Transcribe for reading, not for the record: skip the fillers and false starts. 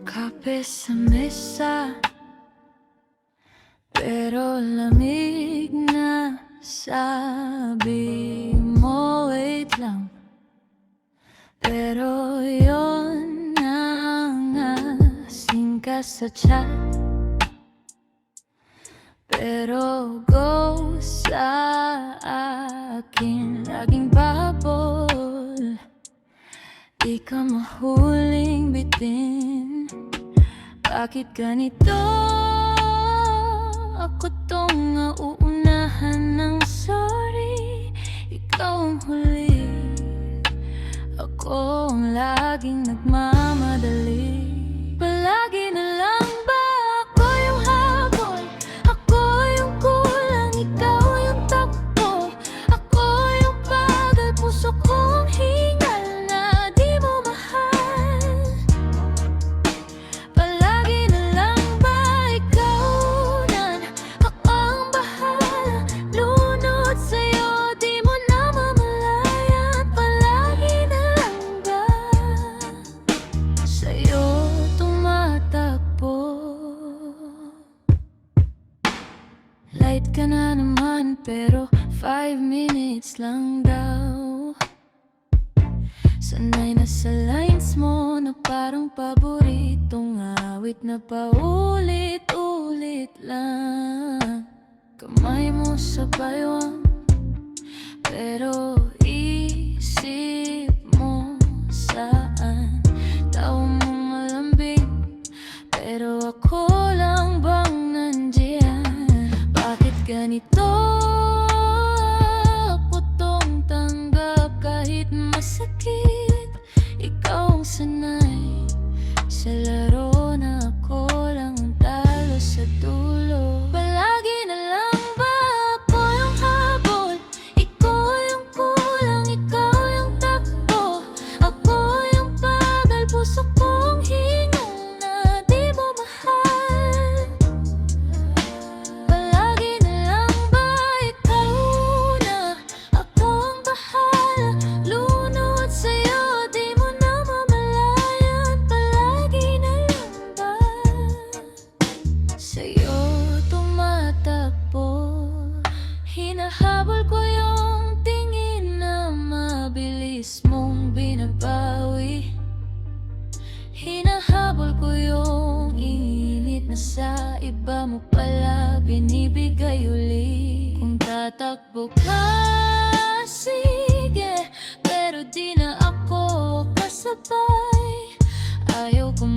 Kape sa mesa, pero lamig na. Sabi mo wait lang, pero yon nangasin ka sa chat. Pero go sa akin, laging babol. Di ka mahuling bitin. Bakit ganito? Ako tong nauunahan ng sorry. Ikaw ang huli, ako ang laging nagmamadali. Palagi na lang ba ako yung habol? Ako yung kulang, ikaw yung takbo. Ako yung bagal, puso kong hingal na di mo mahal. Palagi na lang ba ikaw na ako ang bahala? Lunod sa'yo, di mo namamalayan. Palagi na lang ba sa'yo tumatakbo? Light ka na naman pero 5 minutes lang daw. Sanay na sa lines mo na parang paboritong awit na paulit-ulit lang. Kamay mo sa baywang, pero isip mo saan? Tao mo malambing, pero ako lang bang nandiyan? Bakit ganito? Ako tong tanggap kahit masakit. Ikaw ang sanay sa laro na ako lang ang talo sa dulo. Palagi na lang ba ako yung habol? Ikaw yung kulang, ikaw yung takbo. Ako yung bagal, puso kong hingal na di mo mahal. Palagi na lang ba ikaw na ako ang bahala? Lunod sa'yo, di mo namamalayan. Palagi na lang ba sa'yo tumatakbo? Hinahabol ko yung tingin na mabilis mong binabawi. Hinahabol ko yung init na sa iba mo pala binibigay uli. Kung tatakbo ka, sige, pero di na ako kasabay. Ayaw ko